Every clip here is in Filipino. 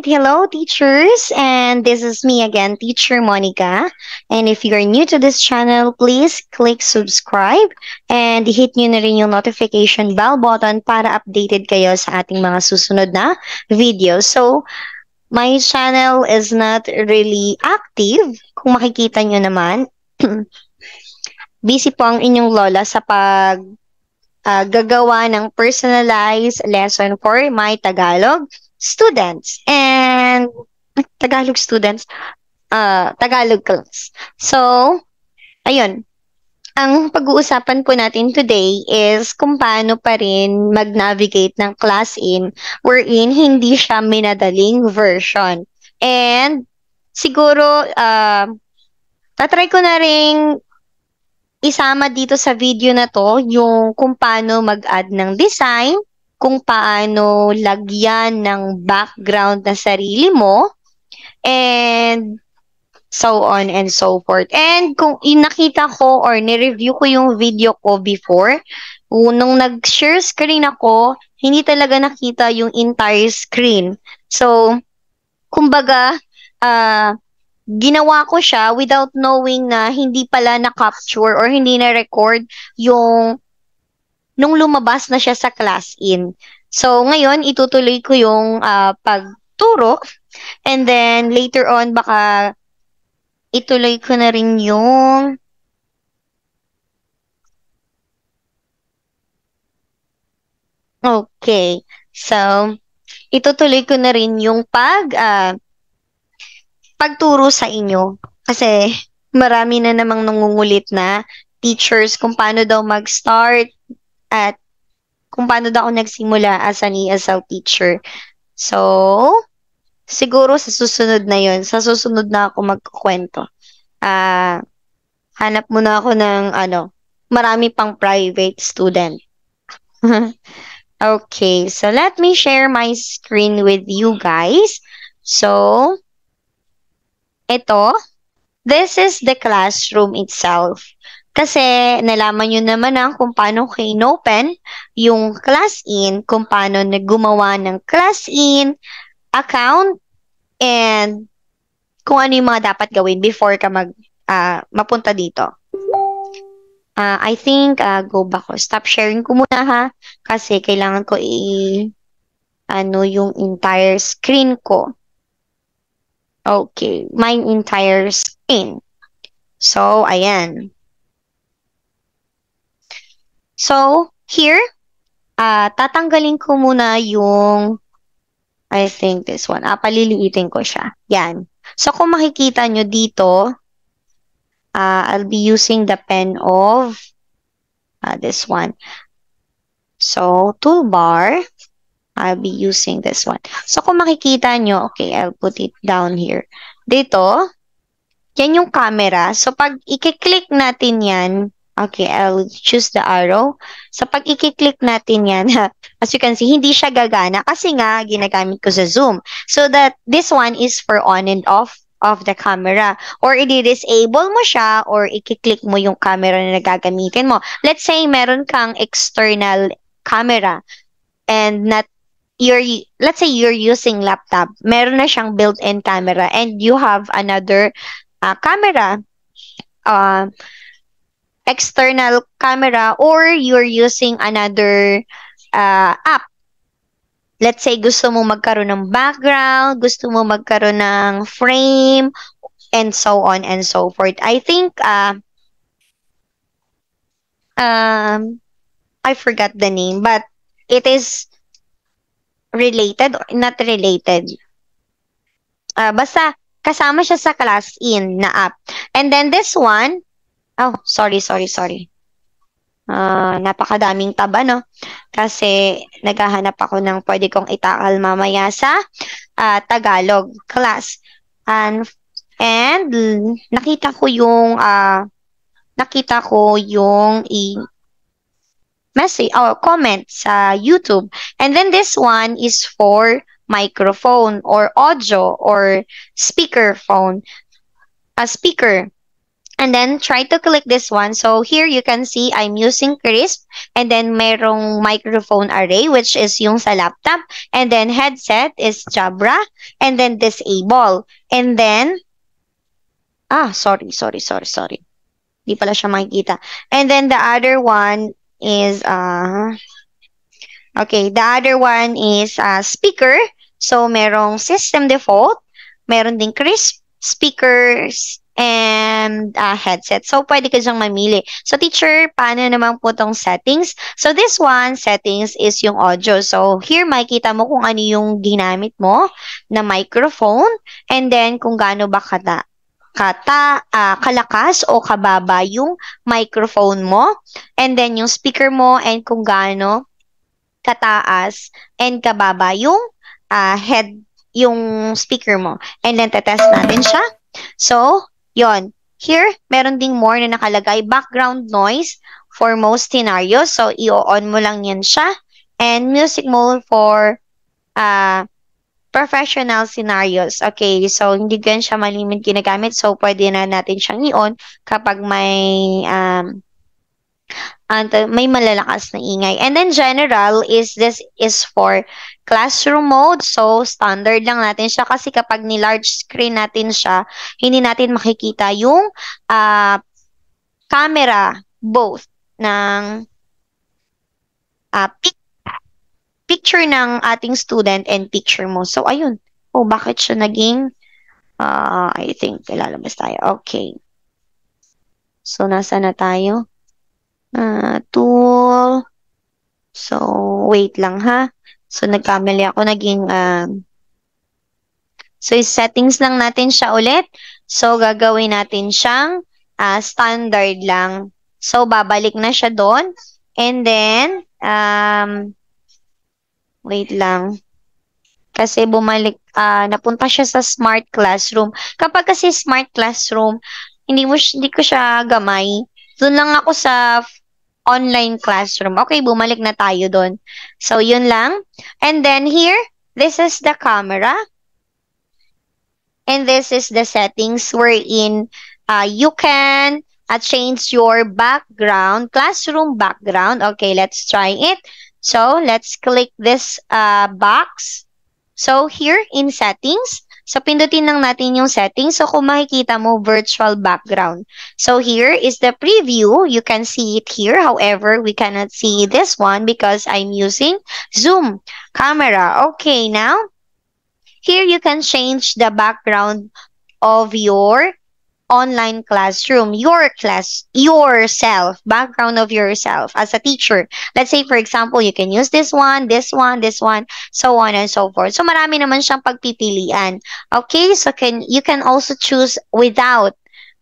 Hello, teachers. And this is me again, Teacher Monica. And if you're new to this channel, please click subscribe and hit nyo na rin yung notification bell button para updated kayo sa ating mga susunod na videos. So, my channel is not really active. Kung makikita nyo naman, busy po ang inyong lola sa gagawa ng personalized lesson for my Tagalog students and Tagalog students, Tagalog class. So, ayun. Ang pag-uusapan po natin today is kung paano pa rin mag-navigate ng class in wherein hindi siya minadaling version. And siguro, tatry ko na rin isama dito sa video na to yung kung paano mag-add ng design, kung paano lagyan ng background na sarili mo, and so on and so forth. And kung nakita ko or ni-review ko yung video ko before, nung nag-share screen ako, hindi talaga nakita yung entire screen. So, kumbaga, ginawa ko siya without knowing na hindi pala na-capture or hindi na-record yung nung lumabas na siya sa class in. So, ngayon, itutuloy ko yung pagturo and then later on, baka ituloy ko na rin yung okay. So, itutuloy ko na rin yung pagturo sa inyo. Kasi marami na namang nangungulit na teachers kung paano daw mag-start at kung paano daw ako nagsimula as an ESL teacher. So, siguro sa susunod na yun, sa susunod na ako magkukwento. Hanap muna ako ng marami pang private student. Okay, so let me share my screen with you guys. So, this is the classroom itself. Kasi nalaman nyo naman kung paano ko in-open yung class in, kung paano gumawa ng class in account, and kung ano yung mga dapat gawin before ka mapunta dito. I think, go back ko. Stop sharing ko muna ha. Kasi kailangan ko yung entire screen ko. Okay, my entire screen. So, ayan. So, here, tatanggalin ko muna yung, I think this one. Paliliitin ko siya. Yan. So, kung makikita nyo dito, I'll be using the pen of this one. So, toolbar, I'll be using this one. So, kung makikita nyo, okay, I'll put it down here. Dito, yan yung camera. So, pag i-click natin yan, okay, I'll choose the arrow. So, pag i-click natin yan, as you can see, hindi siya gagana kasi nga, ginagamit ko sa Zoom. So, that this one is for on and off of the camera. Or, i-disable mo siya or i-click mo yung camera na nagagamitin mo. Let's say, meron kang external camera and let's say you're using laptop. Meron na siyang built-in camera and you have another camera, external camera, or you're using another app. Let's say gusto mo magkaroon ng background, gusto mo magkaroon ng frame, and so on and so forth. I think I forgot the name, but it is related or not related. Basta kasama siya sa class in na app. And then this one, sorry. Napakadaming taba, no? Kasi naghahanap ako ng pwede kong itakal mamaya sa Tagalog class. And nakita ko yung message or comment sa YouTube. And then this one is for microphone or audio or speaker phone. Speaker. And then try to click this one. So here you can see I'm using Crisp, and then merong microphone array which is yung sa laptop, and then headset is Jabra, and then disable. And then sorry. Di pala siya makikita. And then the other one is okay, the other one is speaker. So merong system default, meron ding crisp, speakers, and headset. So pwede ka diyang mamili. So teacher, paano naman po tong settings? So this one, settings is yung audio. So here makikita mo kung ano yung ginamit mo na microphone, and then kung gaano ba kalakas o kababa yung microphone mo, and then yung speaker mo, and kung gaano kataas and kababa yung yung speaker mo. And then tetest natin siya. So, yon. Here, meron ding more na nakalagay, background noise for most scenarios. So, i-on mo lang yan siya. And music mode for professional scenarios. Okay, so hindi ganun siya malimit ginagamit. So, pwede na natin siyang i-on kapag may malalakas na ingay. And then general this is for classroom mode. So standard lang natin siya kasi kapag ni large screen natin siya, hindi natin makikita yung camera both ng picture ng ating student and picture mo. So ayun. Oh, bakit siya naging I think lalabas tayo. Okay. So nasa na tayo? Tool. So, wait lang ha. So, nagkamali ako. So, settings lang natin siya ulit. So, gagawin natin siyang standard lang. So, babalik na siya doon. And then, wait lang. Kasi bumalik, napunta siya sa smart classroom. Kapag kasi smart classroom, hindi ko siya gamay. Doon lang ako sa online classroom. Okay, bumalik na tayo doon. So, yun lang. And then here, this is the camera. And this is the settings wherein you can change your background, classroom background. Okay, let's try it. So, let's click this box. So, here in settings, so pindutin lang natin yung settings. So, kung makikita mo, virtual background. So, here is the preview. You can see it here. However, we cannot see this one because I'm using Zoom camera. Okay, now, here you can change the background of your online classroom, background of yourself as a teacher. Let's say, for example, you can use this one, so on and so forth. So, marami naman siyang pagpipilian. Okay, so you can also choose without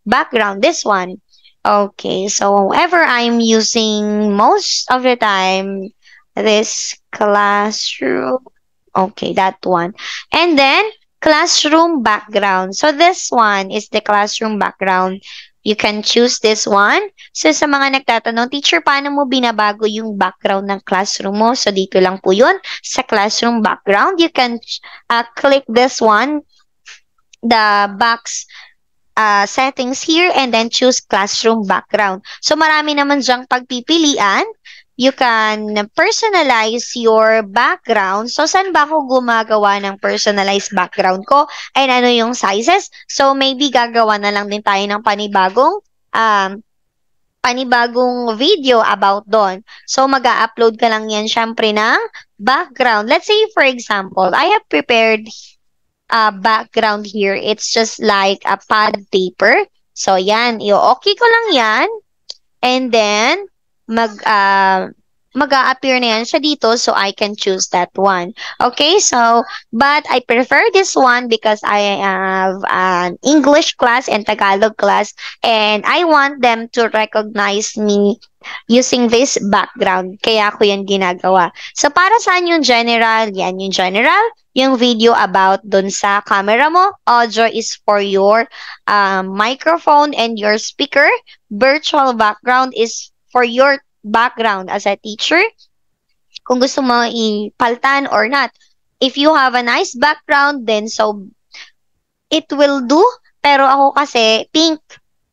background, this one. Okay, so however, I'm using most of the time this classroom. Okay, that one. And then, classroom background. So, this one is the classroom background. You can choose this one. So, sa mga nagtatanong, teacher, paano mo binabago yung background ng classroom mo? So, dito lang po yun. Sa classroom background, you can click this one, the box settings here, and then choose classroom background. So, marami naman dyang pagpipilian. You can personalize your background. So, saan ba ako gumagawa ng personalized background ko? And ano yung sizes? So, maybe gagawa na lang din tayo ng panibagong video about doon. So, mag-upload ka lang yan syempre ng background. Let's say, for example, I have prepared background here. It's just like a pad paper. So, yan. I-okay ko lang yan. And then, mag-a-appear na yan siya dito, so I can choose that one. Okay, so, but I prefer this one because I have an English class and Tagalog class, and I want them to recognize me using this background. Kaya ako yan ginagawa. So, para saan yung general? Yan yung general. Yung video about dun sa camera mo. Audio is for your microphone and your speaker. Virtual background is for your background as a teacher, kung gusto mo ipaltan or not. If you have a nice background, then so it will do. Pero ako kasi pink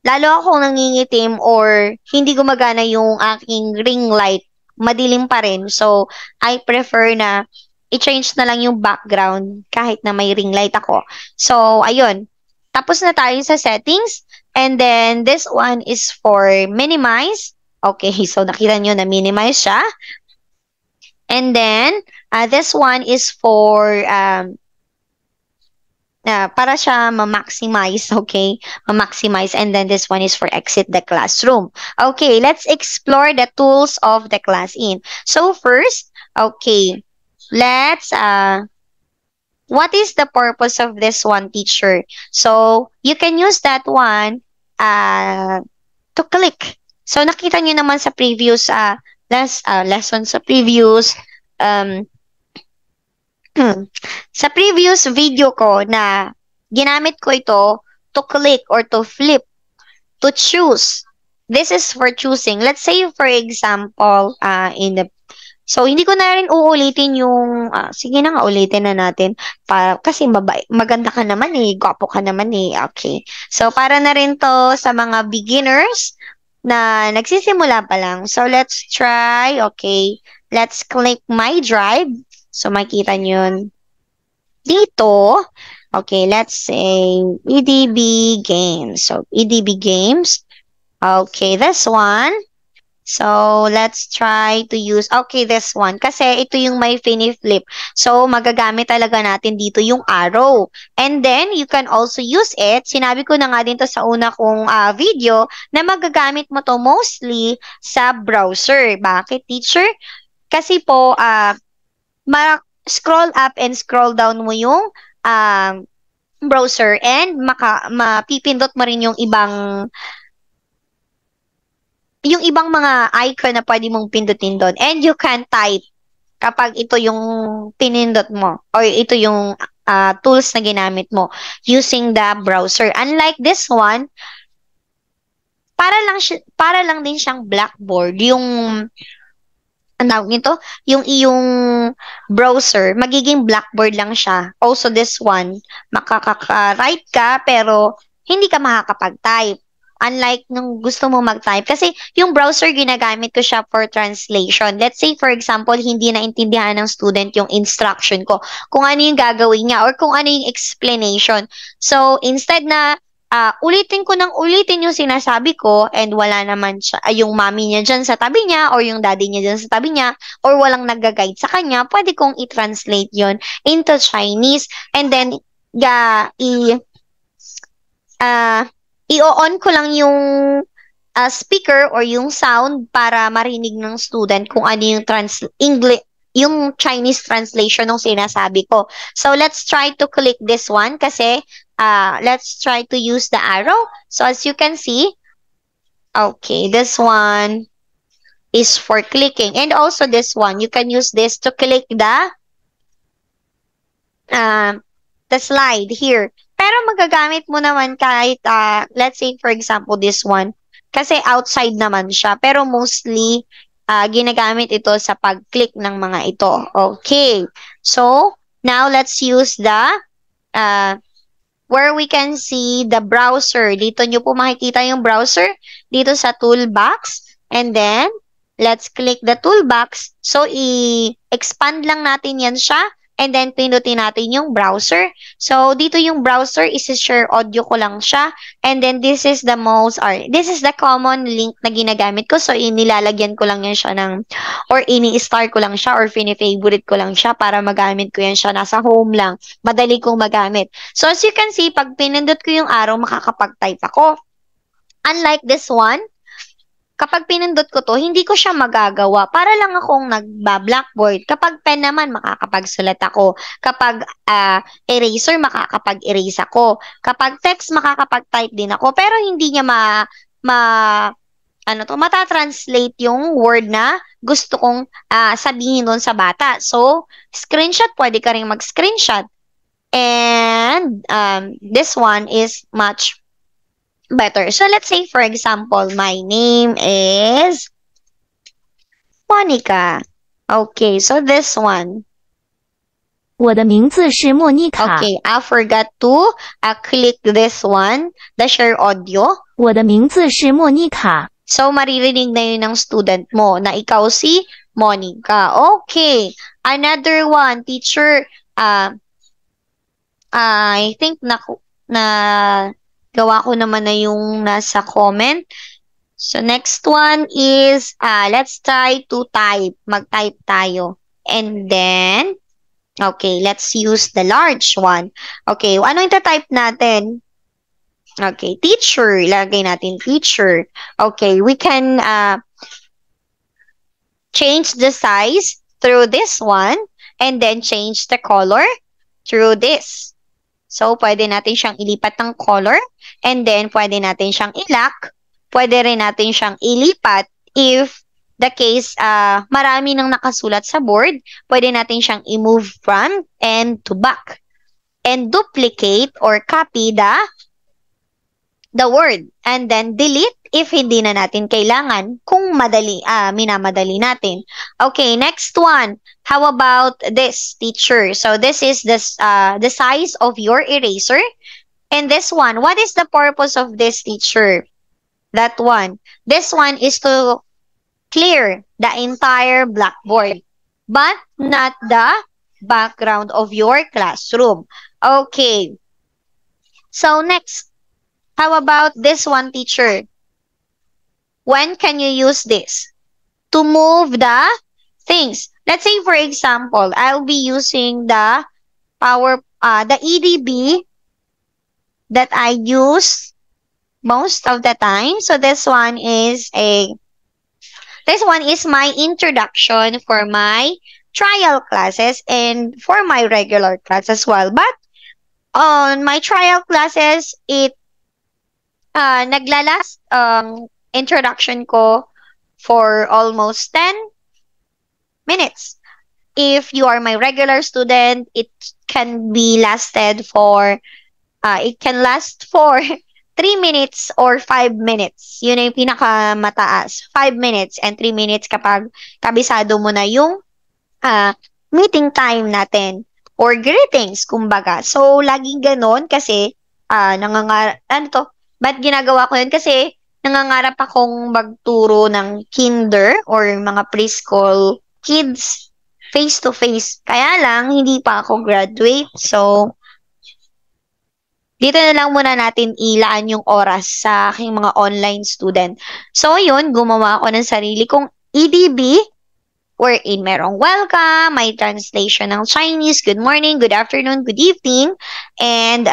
lalo akong nangingitim or hindi gumagana yung aking ring light, madilim pa rin. So, I prefer na i-change na lang yung background kahit na may ring light ako. So, ayun. Tapos na tayo sa settings. And then, this one is for minimize. Okay, so nakita nyo na minimize siya. And then, this one is for para siya ma-maximize, okay? Ma-maximize. And then this one is for exit the classroom. Okay, let's explore the tools of the class in. So first, okay, let's, what is the purpose of this one, teacher? So, you can use that one to click. So, nakita nyo naman sa previous lesson, sa previous sa previous video ko na ginamit ko ito to click or to flip, to choose. This is for choosing. Let's say, for example, so, hindi ko na rin uulitin yung, sige na nga, ulitin na natin. Kasi maganda ka naman eh, gwapo ka naman eh. Okay. So, para na rin to sa mga beginners na nagsisimula pa lang. So, let's try. Okay. Let's click My Drive. So, makita nyo yun dito. Okay, let's say EDB Games. So, EDB Games. Okay, this one. So, let's try to use, okay, this one. Kasi ito yung may flip. So, magagamit talaga natin dito yung arrow. And then, you can also use it. Sinabi ko na nga din to sa una kong video na magagamit mo to mostly sa browser. Bakit, teacher? Kasi po, scroll up and scroll down mo yung browser and mapipindot mo rin yung ibang mga icon na pwede mong pindutin doon. And you can type kapag ito yung pinindot mo or ito yung tools na ginamit mo using the browser. Unlike this one, para lang din siyang blackboard. Yung nito, yung iyong browser, magiging blackboard lang siya. Also this one, makaka-write ka pero hindi ka makakapag-type. Unlike nung gusto mo mag-type. Kasi yung browser, ginagamit ko siya for translation. Let's say, for example, hindi naintindihan ng student yung instruction ko. Kung ano yung gagawin niya or kung ano yung explanation. So, instead na ulitin yung sinasabi ko and wala naman siya, yung mommy niya dyan sa tabi niya or yung daddy niya dyan sa tabi niya or walang nag-guide sa kanya, pwede kong i-translate yon into Chinese and then i-on ko lang yung speaker or yung sound para marinig ng student kung ano yung yung Chinese translation ng sinasabi ko. So, let's try to click this one kasi let's try to use the arrow. So, as you can see, okay, this one is for clicking. And also this one, you can use this to click the slide here. Pero magagamit mo naman kahit, let's say, for example, this one. Kasi outside naman siya. Pero mostly, ginagamit ito sa pag-click ng mga ito. Okay. So, now let's use the, where we can see the browser. Dito nyo po makikita yung browser. Dito sa toolbox. And then, let's click the toolbox. So, i-expand lang natin yan siya. And then, pindutin natin yung browser. So, dito yung browser, isi-share audio ko lang siya. And then, this is the common link na ginagamit ko. So, inilalagyan ko lang yan siya or ini-star ko lang siya, or fini-favorite ko lang siya para magamit ko yan siya. Nasa home lang. Madali kong magamit. So, as you can see, pag pinindot ko yung arrow, makakapag-type ako. Unlike this one, kapag pinindot ko to, hindi ko siya magagawa. Para lang akong nagba-blackboard. Kapag pen naman, makakapagsulat ako. Kapag eraser, makakapag-erase ako. Kapag text, makakapag-type din ako. Pero hindi niya matatranslate yung word na gusto kong sabihin doon sa bata. So, screenshot, pwede ka rin mag-screenshot. And this one is much better. So, let's say, for example, my name is Monica. Okay, so this one. 我的名字是莫妮卡。 Okay, I forgot to click this one, the share audio. 我的名字是莫妮卡。 So, maririnig na yun ng student mo na ikaw si Monica. Okay. Another one, teacher. I think na gawa ko naman na yung nasa comment. So, next one is, let's try to type. Mag-type tayo. And then, okay, let's use the large one. Okay, ano yung type natin? Okay, teacher. Ilagay natin teacher. Okay, we can change the size through this one and then change the color through this. So, pwede natin siyang ilipat ng color and then pwede natin siyang ilock. Pwede rin natin siyang ilipat if the case marami nang nakasulat sa board. Pwede natin siyang i-move front and to back. And duplicate or copy the word and then delete if hindi na natin kailangan kung minamadali natin. Okay, next one. How about this, teacher? So this is the size of your eraser. And this one, what is the purpose of this, teacher? That one. This one is to clear the entire blackboard, but not the background of your classroom. Okay. So next, how about this one, teacher? When can you use this? To move the things. Let's say, for example, I'll be using the EDB that I use most of the time. So this one is my introduction for my trial classes and for my regular class as well. But on my trial classes, it naglalast introduction ko for almost 10 minutes. If you are my regular student, it can last for 3 minutes or 5 minutes. Yun yung pinakamataas. 5 minutes and 3 minutes kapag kabisado mo na yung meeting time natin or greetings, kumbaga. So, laging ganon kasi ba't ginagawa ko yun? Kasi nangangarap akong magturo ng kinder or mga preschool kids face-to-face. Kaya lang, hindi pa ako graduate. So, dito na lang muna natin ilaan yung oras sa aking mga online student. So, yun, gumawa ako ng sarili kong EDB wherein merong welcome, may translation ng Chinese, good morning, good afternoon, good evening, and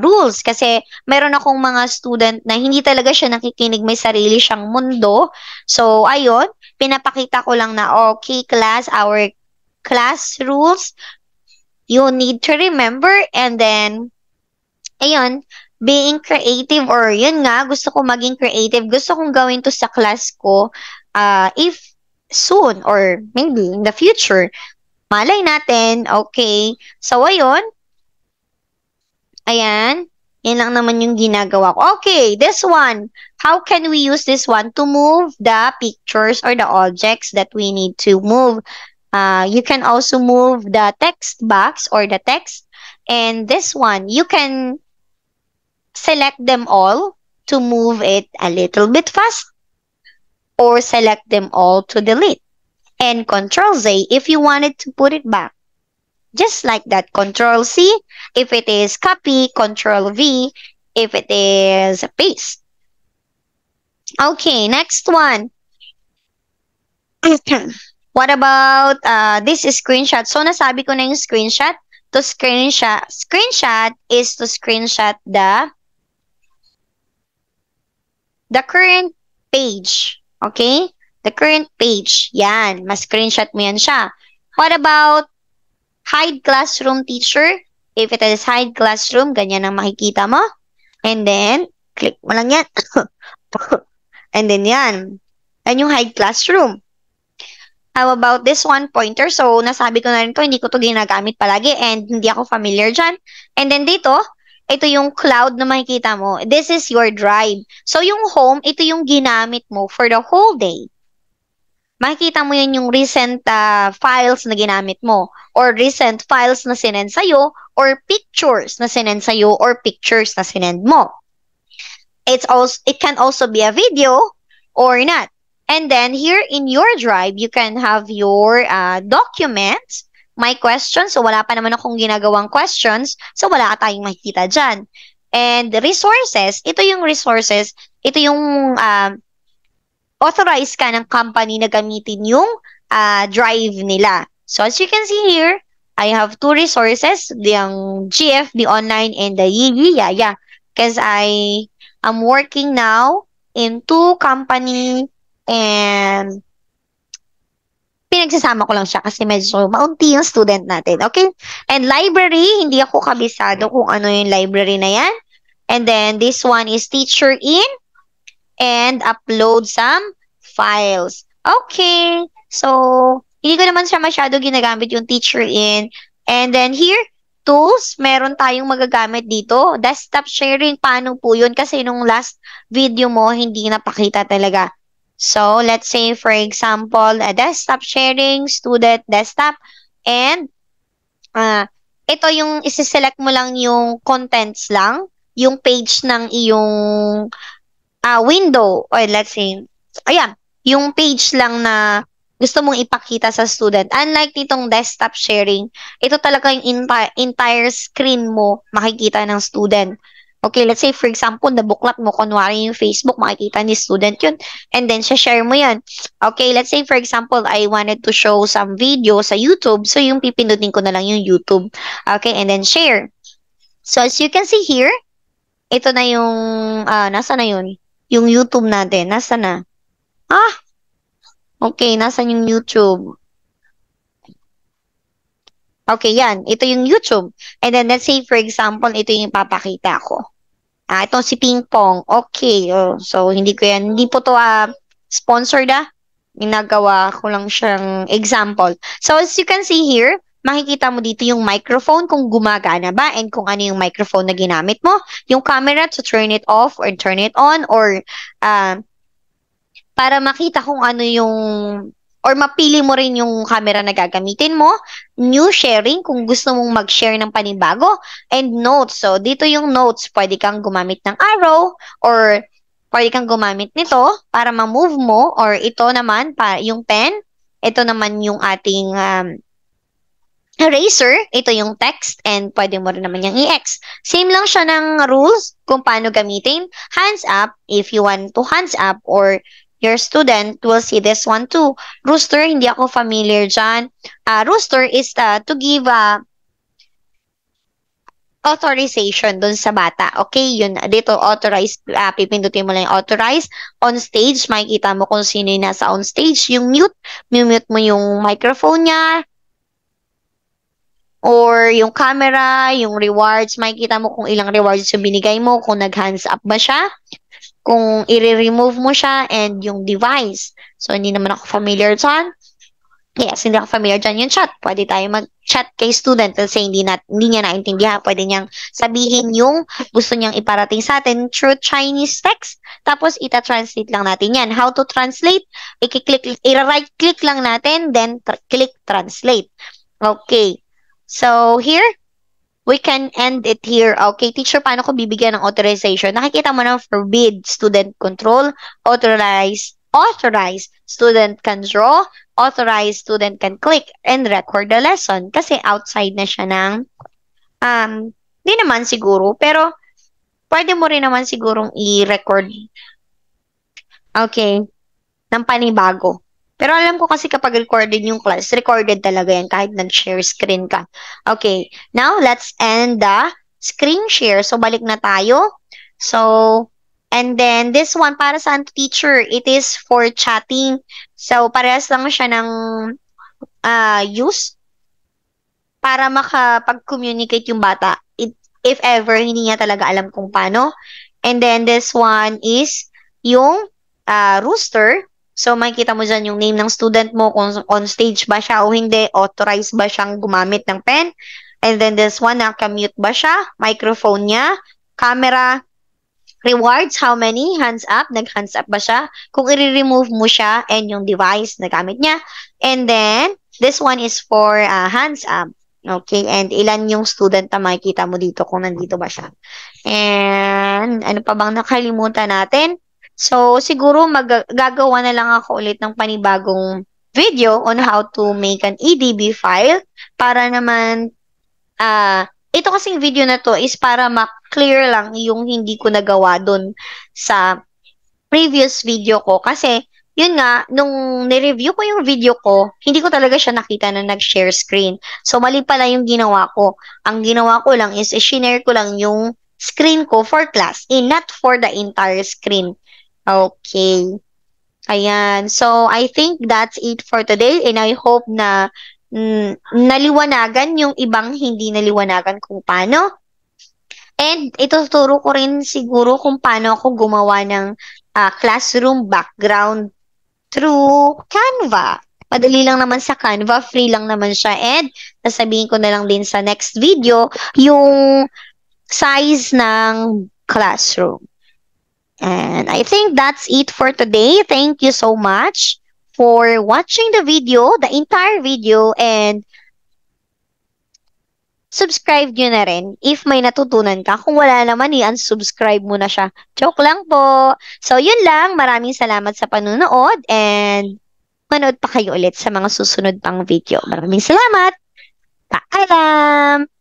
rules. Kasi meron akong mga student na hindi talaga siya nakikinig, may sarili siyang mundo. So, ayun, pinapakita ko lang na, okay, class, our class rules, you need to remember, and then, ayun, being creative, or yun nga, gusto ko maging creative, gusto kong gawin to sa class ko, if soon or maybe in the future. Malay natin, okay. So, ayun. Ayan. Yan lang naman yung ginagawa ko. Okay, this one. How can we use this one to move the pictures or the objects that we need to move? You can also move the text box or the text. And this one, you can select them all to move it a little bit fast. Or select them all to delete. And Control-Z if you wanted to put it back. Just like that. Control-C if it is copy. Control-V if it is paste. Okay, next one. What about this screenshot? So, nasabi ko na yung screenshot. Screenshot is to screenshot the current page. Okay? The current page. Yan. Mas-screenshot mo yan siya. What about hide classroom, teacher? If it is hide classroom, ganyan ang makikita mo. And then, click mo lang yan. And then yan. Yan yung hide classroom. How about this one, pointer? So, nasabi ko na rin to, hindi ko to ginagamit palagi and hindi ako familiar dyan. And then dito, ito yung cloud na makikita mo. This is your drive. So, yung home, ito yung ginamit mo for the whole day. Makikita mo yan yung recent files na ginamit mo or recent files na sinend sa'yo or pictures na sinend sa'yo or pictures na sinend mo. it can also be a video or not. And then here in your drive, you can have your documents, my questions. So wala pa naman akong ginagawang questions. So wala ka tayong makikita dyan. And resources, ito yung resources, ito yung authorized ka ng company na gamitin yung drive nila. So as you can see here, I have two resources, yung GFB Online and the Yigi Yaya. Because I am working now in two company and pinagsasama ko lang siya kasi medyo maunti yung student natin. Okay? And library, hindi ako kabisado kung ano yung library na yan. And then this one is teacher in and upload some files. Okay. So, hindi ko naman siya masyado ginagamit yung teacher in. And then here, tools, meron tayong magagamit dito. Desktop sharing, paano po yun? Kasi nung last video mo, hindi napakita talaga. So, let's say, for example, a desktop sharing, student desktop, and ito yung isi-select mo lang yung contents lang, yung page ng iyong window, or let's say, ayan, yung page lang na gusto mong ipakita sa student. Unlike nitong desktop sharing, ito talaga yung entire screen mo makikita ng student. Okay, let's say for example, nabuklat mo, kunwari yung Facebook, makikita ni student yun, and then share mo yan. Okay, let's say for example, I wanted to show some video sa YouTube, so yung pipindutin ko na lang yung YouTube. Okay, and then share. So as you can see here, ito na yung, nasa na yun? Yung YouTube natin, nasa na? Okay, nasa yung YouTube? Okay, yan. Ito yung YouTube. And then, let's say, for example, ito yung ipapakita ko. Ito si Ping Pong. Okay. So, hindi ko yan. Hindi po to sponsored Ginagawa ko lang siyang example. So, as you can see here, makikita mo dito yung microphone kung gumagana ba and kung ano yung microphone na ginamit mo. Yung camera to turn it off or turn it on or para makita kung ano yung or mapili mo rin yung camera na gagamitin mo, new sharing kung gusto mong mag-share ng panibago, and notes. So, dito yung notes, pwede kang gumamit ng arrow or pwede kang gumamit nito para ma-move mo or ito naman, yung pen, ito naman yung ating eraser, ito yung text, and pwede mo rin naman yung i-X. Same lang siya ng rules kung paano gamitin. Hands up, if you want to hands up or your student will see this one too. Rooster, hindi ako familiar dyan. Rooster is to give authorization dun sa bata. Okay, yun. Dito, authorized. Pipindutin mo lang yung authorized. On stage, makikita mo kung sino yung nasa on stage. Yung mute, mute mo yung microphone niya. Or yung camera, yung rewards. Makikita mo kung ilang rewards yung binigay mo, kung nag-hands up ba siya, kung i-remove mo siya, and yung device. So, hindi naman ako familiar dyan. Yes, hindi ako familiar dyan yung chat. Pwede tayo mag-chat kay student kasi hindi niya naintindihan. Pwede niyang sabihin yung gusto niyang iparating sa atin through Chinese text. Tapos, ita-translate lang natin yan. How to translate? I-right click lang natin, then click translate. Okay. So, here, we can end it here. Okay, teacher, paano ko bibigyan ng authorization? Nakikita mo ng forbid, student control, authorized, student can draw, authorized, student can click, and record the lesson. Kasi outside na siya ng, di naman siguro, pero pwede mo rin naman sigurong i-record. Okay, ng panibago. Pero alam ko kasi kapag recorded yung class, recorded talaga yan kahit nag-share screen ka. Okay, now let's end the screen share. So, balik na tayo. So, and then this one, para sa teacher, it is for chatting. So, parehas lang siya ng use para makapag-communicate yung bata. If ever, hindi niya talaga alam kung paano. And then this one is yung rooster. So, makikita mo dyan yung name ng student mo, kung on stage ba siya o hindi, authorized ba siyang gumamit ng pen. And then this one, naka-mute ba siya, microphone niya, camera, rewards, how many, hands up, nag-hands up ba siya, kung i-remove mo siya, and yung device na gamit niya. And then, this one is for hands up. Okay, and ilan yung student na makikita mo dito kung nandito ba siya. And ano pa bang nakalimutan natin? So, siguro gagawa na lang ako ulit ng panibagong video on how to make an EDB file para naman, ito kasing video na to is para ma-clear lang yung hindi ko nagawa dun sa previous video ko. Kasi, yun nga, nung nireview ko yung video ko, hindi ko talaga siya nakita na nag-share screen. So, mali pala yung ginawa ko. Ang ginawa ko lang is, i-share ko lang yung screen ko for class, not for the entire screen. Okay. Ayan. So, I think that's it for today. And I hope na naliwanagan yung ibang hindi naliwanagan kung paano. And ituturo ko rin siguro kung paano ako gumawa ng classroom background through Canva. Madali lang naman sa Canva, free lang naman siya. And sasabihin ko na lang din sa next video yung size ng classroom. And I think that's it for today. Thank you so much for watching the video, the entire video, and subscribe nyo na rin if may natutunan ka. Kung wala naman, i-unsubscribe mo na siya. Joke lang po. So, yun lang. Maraming salamat sa panunood and manood pa kayo ulit sa mga susunod pang video. Maraming salamat. Paalam!